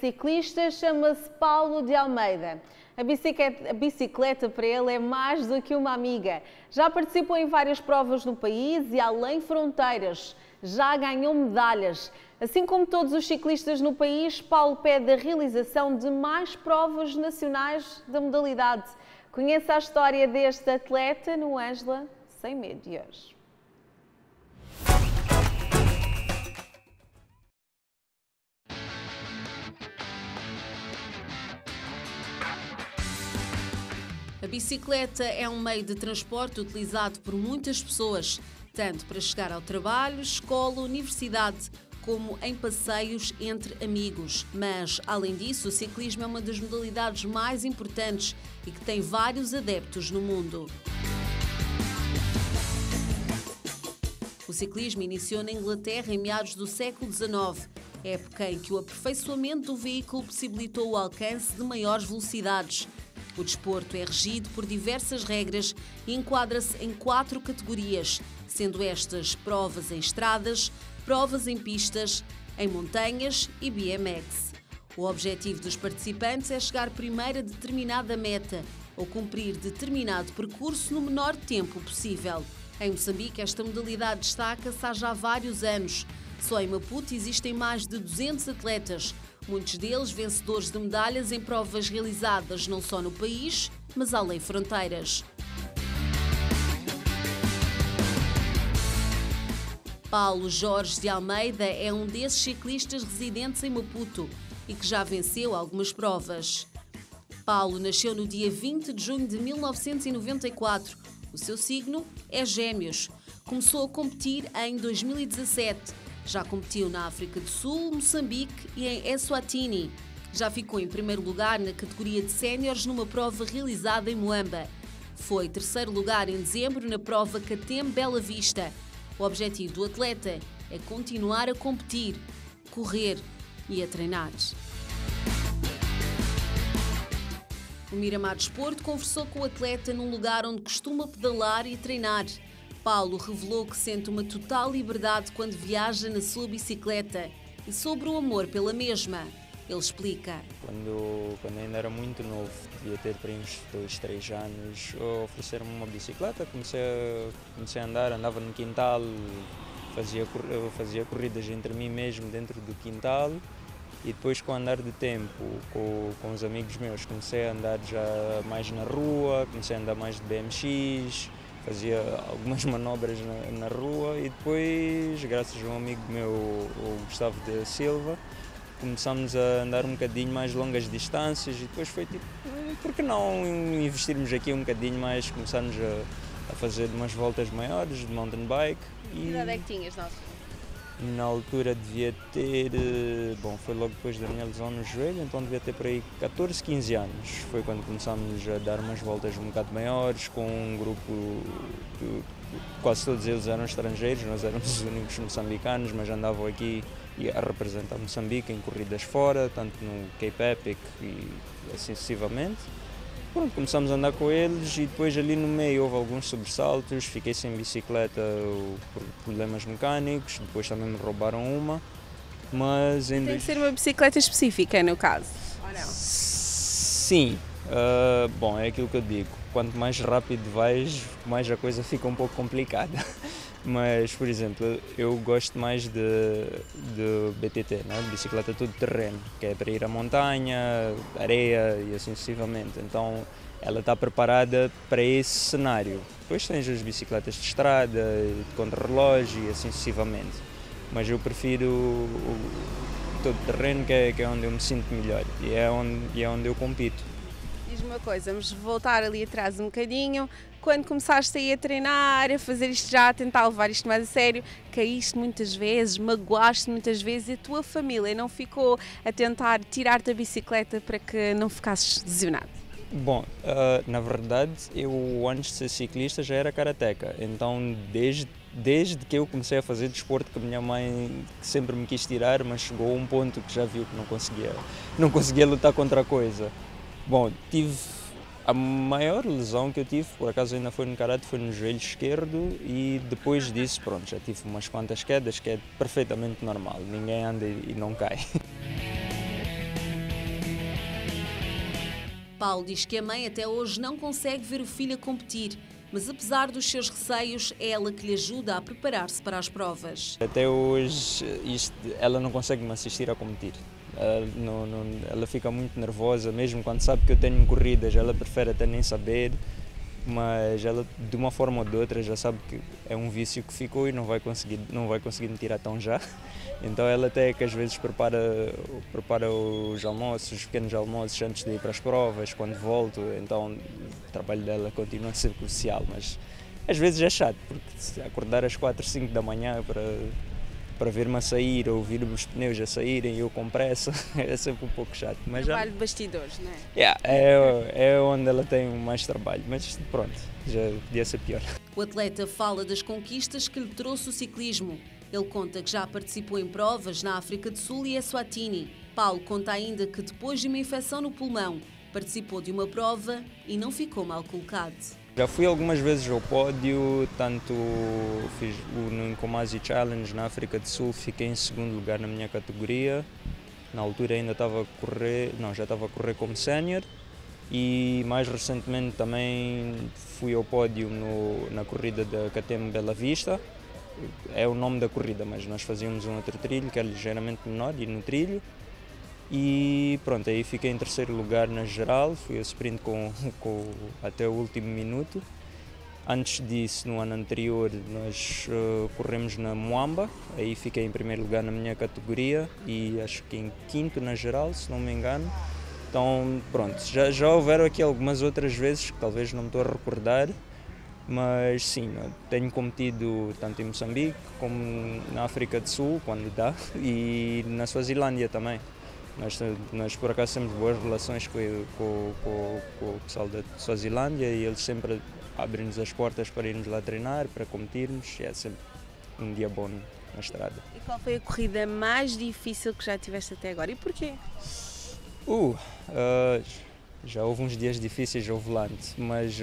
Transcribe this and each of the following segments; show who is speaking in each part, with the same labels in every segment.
Speaker 1: ciclista, chama-se Paulo de Almeida. A bicicleta para ele é mais do que uma amiga. Já participou em várias provas no país e além fronteiras. Já ganhou medalhas. Assim como todos os ciclistas no país, Paulo pede a realização de mais provas nacionais da modalidade. Conheça a história deste atleta no Ângela Sem Medo de hoje.
Speaker 2: A bicicleta é um meio de transporte utilizado por muitas pessoas, tanto para chegar ao trabalho, escola, universidade, como em passeios entre amigos. Mas, além disso, o ciclismo é uma das modalidades mais importantes e que tem vários adeptos no mundo. O ciclismo iniciou na Inglaterra em meados do século XIX, época em que o aperfeiçoamento do veículo possibilitou o alcance de maiores velocidades. O desporto é regido por diversas regras e enquadra-se em 4 categorias, sendo estas provas em estradas, provas em pistas, em montanhas e BMX. O objetivo dos participantes é chegar primeiro a determinada meta ou cumprir determinado percurso no menor tempo possível. Em Moçambique, esta modalidade destaca-se há já vários anos. Só em Maputo existem mais de 200 atletas, muitos deles vencedores de medalhas em provas realizadas não só no país, mas além fronteiras. Paulo Jorge de Almeida é um desses ciclistas residentes em Maputo e que já venceu algumas provas. Paulo nasceu no dia 20 de junho de 1994. O seu signo é Gêmeos. Começou a competir em 2017. Já competiu na África do Sul, Moçambique e em Eswatini. Já ficou em primeiro lugar na categoria de séniores numa prova realizada em Moamba. Foi terceiro lugar em dezembro na prova Catem Bela Vista. O objetivo do atleta é continuar a competir, correr e a treinar. O Miramar Desporto conversou com o atleta num lugar onde costuma pedalar e treinar. Paulo revelou que sente uma total liberdade quando viaja na sua bicicleta e sobre o amor pela mesma. Ele explica.
Speaker 3: Quando ainda era muito novo, devia ter para uns 2, 3 anos, ofereceram-me uma bicicleta, comecei a andar, andava no quintal, fazia corridas entre mim mesmo dentro do quintal e depois com o andar de tempo, com os amigos meus, comecei a andar já mais na rua, comecei a andar mais de BMX, fazia algumas manobras na rua e depois, graças a um amigo meu, o Gustavo de Silva, começámos a andar um bocadinho mais longas distâncias e depois foi tipo, por que não investirmos aqui um bocadinho mais, começarmos a fazer umas voltas maiores de mountain bike.
Speaker 1: Que idade é que tinhas, Nelson?
Speaker 3: Na altura devia ter, foi logo depois da minha lesão no joelho, então devia ter por aí 14, 15 anos. Foi quando começámos a dar umas voltas um bocado maiores, com um grupo, quase todos eles eram estrangeiros, nós éramos os únicos moçambicanos, mas andavam aqui a representar Moçambique em corridas fora, tanto no Cape Epic e assim sucessivamente. Pronto, começamos a andar com eles e depois ali no meio houve alguns sobressaltos, fiquei sem bicicleta por problemas mecânicos, depois também me roubaram uma, mas...
Speaker 1: Tem que ser uma bicicleta específica no caso, ou não?
Speaker 3: Sim, é aquilo que eu digo, quanto mais rápido vais, mais a coisa fica um pouco complicada. Mas, por exemplo, eu gosto mais de BTT, né? Bicicleta todo-terreno, que é para ir à montanha, areia e assim sucessivamente. Então, ela está preparada para esse cenário. Depois tens as bicicletas de estrada, de contrarrelógio e assim sucessivamente. Mas eu prefiro o todo-terreno, que é onde eu me sinto melhor e é onde eu compito.
Speaker 1: Diz-me uma coisa, vamos voltar ali atrás um bocadinho. Quando começaste a ir a treinar, a fazer isto já, a tentar levar isto mais a sério, caíste muitas vezes, magoaste muitas vezes e a tua família não ficou a tentar tirar-te a bicicleta para que não ficasses lesionado?
Speaker 3: Bom, na verdade, eu antes de ser ciclista já era karateca, então desde que eu comecei a fazer desporto, que a minha mãe sempre me quis tirar, mas chegou a um ponto que já viu que não conseguia lutar contra a coisa. Bom, a maior lesão que eu tive, por acaso ainda foi no karate, foi no joelho esquerdo e depois disso, pronto, já tive umas quantas quedas, que é perfeitamente normal, ninguém anda e não cai.
Speaker 2: Paulo diz que a mãe até hoje não consegue ver o filho a competir, mas apesar dos seus receios, é ela que lhe ajuda a preparar-se para as provas.
Speaker 3: Até hoje ela não consegue me assistir a competir. Ela fica muito nervosa, mesmo quando sabe que eu tenho corridas, ela prefere até nem saber, mas ela de uma forma ou de outra já sabe que é um vício que ficou e não vai conseguir me tirar tão já. Então ela até que às vezes prepara os almoços, os pequenos almoços antes de ir para as provas, quando volto, então o trabalho dela continua a ser crucial, mas às vezes é chato, porque acordar às 4, 5 da manhã para ver-me a sair, ou ouvir os pneus a saírem e eu com pressa, é sempre um pouco chato. Mas
Speaker 4: trabalho de bastidores, não é?
Speaker 3: Yeah, é onde ela tem mais trabalho, mas pronto, já podia ser pior.
Speaker 2: O atleta fala das conquistas que lhe trouxe o ciclismo. Ele conta que já participou em provas na África do Sul e Eswatini. Paulo conta ainda que depois de uma infecção no pulmão, participou de uma prova e não ficou mal colocado.
Speaker 3: Já fui algumas vezes ao pódio, tanto fiz no Nkomazi Challenge na África do Sul, fiquei em segundo lugar na minha categoria. Na altura ainda já estava a correr como sénior e mais recentemente também fui ao pódio na corrida da KTM Bela Vista. É o nome da corrida, mas nós fazíamos um outro trilho que é ligeiramente menor e no trilho. E pronto, aí fiquei em terceiro lugar na geral, fui a sprint até o último minuto. Antes disso, no ano anterior, nós corremos na Muamba, aí fiquei em primeiro lugar na minha categoria e acho que em quinto na geral, se não me engano. Então pronto, já houveram aqui algumas outras vezes, que talvez não me estou a recordar, mas sim, tenho competido tanto em Moçambique como na África do Sul, quando dá, e na Suazilândia também. Nós por acaso temos boas relações com o pessoal da Suazilândia e eles sempre abrem-nos as portas para irmos lá treinar, para competirmos, e é sempre um dia bom na estrada.
Speaker 4: E qual foi a corrida mais difícil que já tiveste até agora e porquê?
Speaker 3: Já houve uns dias difíceis ao volante, mas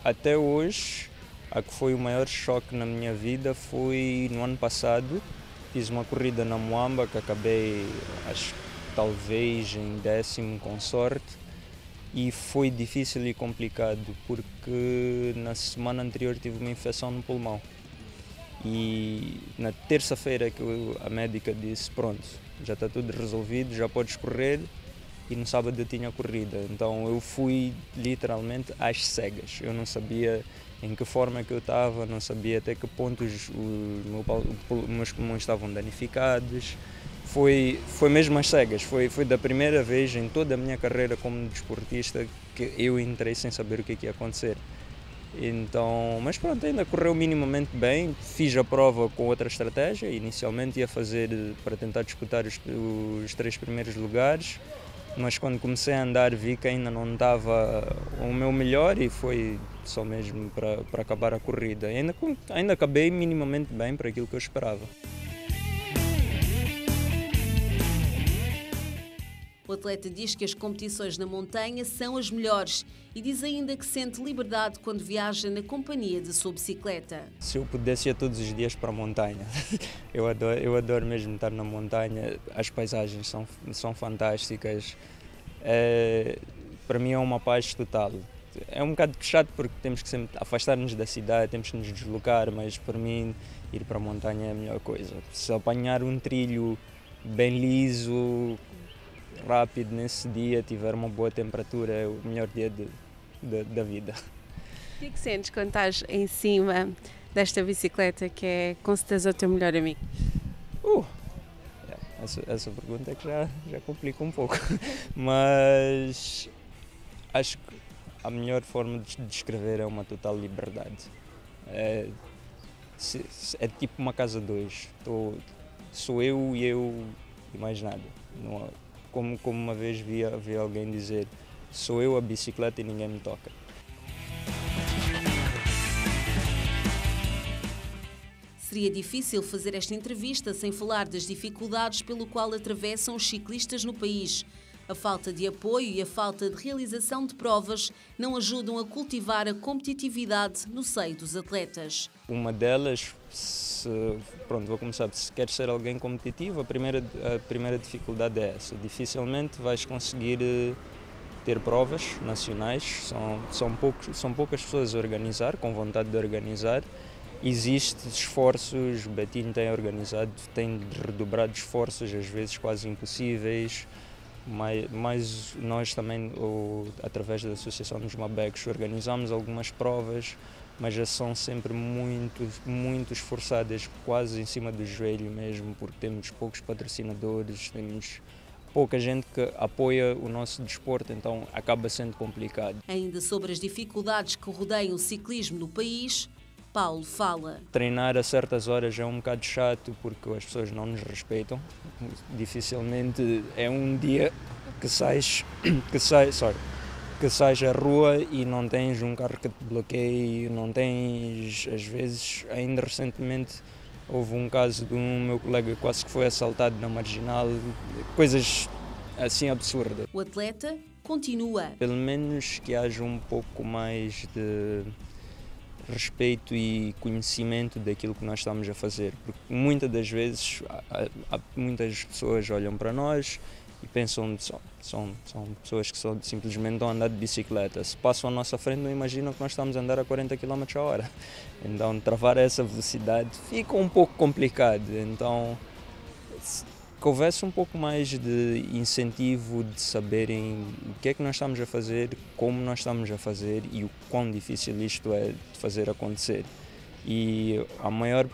Speaker 3: até hoje a que foi o maior choque na minha vida foi no ano passado. Fiz uma corrida na Muamba que acabei, acho que talvez em 10º com sorte, e foi difícil e complicado porque na semana anterior tive uma infecção no pulmão e na terça-feira que a médica disse pronto, já está tudo resolvido, já podes correr, e no sábado eu tinha corrida, então eu fui literalmente às cegas, eu não sabia em que forma que eu estava, não sabia até que ponto os meus pulmões estavam danificados. Foi mesmo às cegas, foi da primeira vez em toda a minha carreira como desportista que eu entrei sem saber o que ia acontecer. Então, mas pronto, ainda correu minimamente bem, fiz a prova com outra estratégia, inicialmente ia fazer para tentar disputar os 3 primeiros lugares, mas quando comecei a andar vi que ainda não estava o meu melhor e foi só mesmo para acabar a corrida. Ainda acabei minimamente bem para aquilo que eu esperava.
Speaker 2: O atleta diz que as competições na montanha são as melhores e diz ainda que sente liberdade quando viaja na companhia da sua bicicleta.
Speaker 3: Se eu pudesse ir todos os dias para a montanha, eu adoro mesmo estar na montanha, as paisagens são fantásticas, para mim é uma paz total. É um bocado chato porque temos que sempre afastar-nos da cidade, temos que nos deslocar, mas para mim ir para a montanha é a melhor coisa. Se apanhar um trilho bem liso, rápido nesse dia, tiver uma boa temperatura, é o melhor dia da vida.
Speaker 4: O que é que sentes quando estás em cima desta bicicleta que é com certeza o teu melhor amigo?
Speaker 3: Essa pergunta é que já complica um pouco, mas acho que a melhor forma de descrever é uma total liberdade. É tipo uma casa dois, sou eu e mais nada. Não, como uma vez vi alguém dizer, sou eu a bicicleta e ninguém me toca.
Speaker 2: Seria difícil fazer esta entrevista sem falar das dificuldades pelo qual atravessam os ciclistas no país. A falta de apoio e a falta de realização de provas não ajudam a cultivar a competitividade no seio dos atletas.
Speaker 3: Uma delas, vou começar, se queres ser alguém competitivo, a primeira dificuldade é essa. Dificilmente vais conseguir ter provas nacionais, são poucas pessoas a organizar, com vontade de organizar. Existem esforços, o Betim tem organizado, tem redobrado esforços, às vezes quase impossíveis, mas nós também, através da Associação dos Mabecos, organizamos algumas provas, mas já são sempre muito esforçadas, quase em cima do joelho mesmo, porque temos poucos patrocinadores, temos pouca gente que apoia o nosso desporto, então acaba sendo complicado.
Speaker 2: Ainda sobre as dificuldades que rodeiam o ciclismo no país, Paulo fala.
Speaker 3: Treinar a certas horas é um bocado chato porque as pessoas não nos respeitam. Dificilmente é um dia que sais à rua e não tens um carro que te bloqueie, não tens, às vezes, ainda recentemente houve um caso de um meu colega que quase que foi assaltado na Marginal, coisas assim absurdas.
Speaker 2: O atleta continua.
Speaker 3: Pelo menos que haja um pouco mais de respeito e conhecimento daquilo que nós estamos a fazer, porque muitas das vezes muitas pessoas olham para nós e pensam que são pessoas que simplesmente estão a andar de bicicleta. Se passam à nossa frente, não imaginam que nós estamos a andar a 40 km/h. Então, travar essa velocidade fica um pouco complicado. Então, que houvesse um pouco mais de incentivo de saberem o que é que nós estamos a fazer, como nós estamos a fazer e o quão difícil isto é de fazer acontecer. E o maior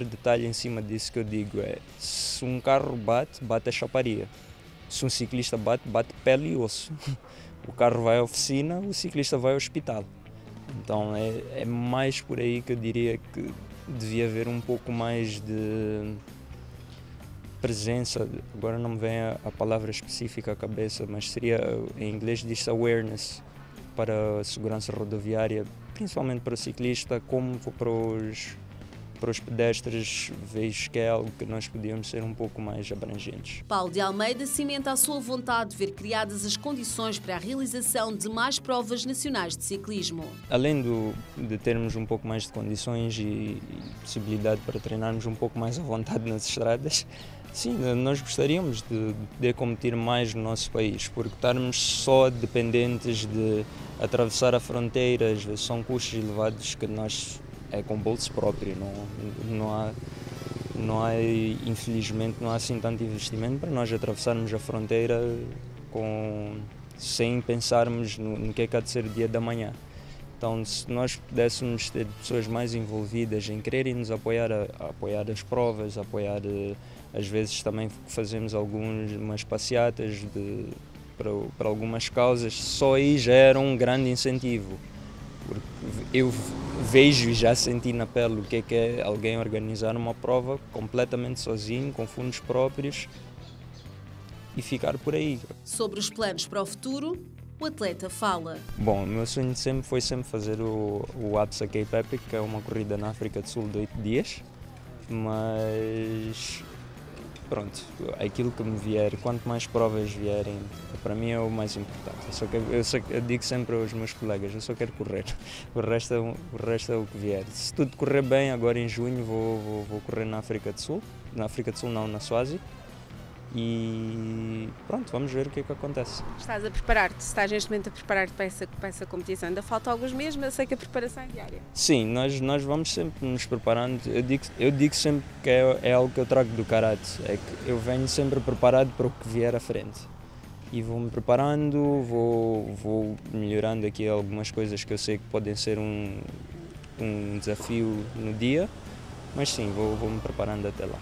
Speaker 3: detalhe em cima disso que eu digo é: se um carro bate a chaparia. Se um ciclista bate pele e osso. O carro vai à oficina, o ciclista vai ao hospital. Então é mais por aí que eu diria que devia haver um pouco mais de presença. Agora não me vem a palavra específica à cabeça, mas seria, em inglês diz awareness, para a segurança rodoviária, principalmente para o ciclista, como para os pedestres. Vejo que é algo que nós podíamos ser um pouco mais abrangentes.
Speaker 2: Paulo de Almeida cimenta a sua vontade de ver criadas as condições para a realização de mais provas nacionais de ciclismo.
Speaker 3: Além de termos um pouco mais de condições e possibilidade para treinarmos um pouco mais à vontade nas estradas, sim, nós gostaríamos de poder competir mais no nosso país, porque estarmos só dependentes de atravessar a fronteira, às vezes são custos elevados que nós é com bolso próprio, não há, infelizmente, não há assim tanto investimento para nós atravessarmos a fronteira sem pensarmos no que é que há de ser o dia da manhã. Então, se nós pudéssemos ter pessoas mais envolvidas em quererem nos apoiar a apoiar as provas, às vezes também fazemos algumas passeatas para algumas causas, só aí já era um grande incentivo. Porque eu vejo e já senti na pele o que é alguém organizar uma prova completamente sozinho, com fundos próprios, e ficar por aí.
Speaker 2: Sobre os planos para o futuro, o atleta fala.
Speaker 3: Bom, o meu sonho foi sempre fazer o Absa Cape Epic, que é uma corrida na África do Sul de 8 dias, mas pronto, aquilo que me vier, quanto mais provas vierem, para mim é o mais importante. Eu digo sempre aos meus colegas, eu só quero correr, o resto é o que vier. Se tudo correr bem, agora em junho vou correr na África do Sul, na Suásia, e pronto, vamos ver o que é que acontece.
Speaker 4: Estás a preparar-te, estás neste momento a preparar-te para essa competição, ainda falta alguns meses, mas eu sei que a preparação é diária.
Speaker 3: Sim, nós vamos sempre nos preparando. Eu digo sempre que é algo que eu trago do karate, é que eu venho sempre preparado para o que vier à frente. E vou-me preparando, vou melhorando aqui algumas coisas que eu sei que podem ser um desafio no dia, mas sim, vou-me preparando até lá.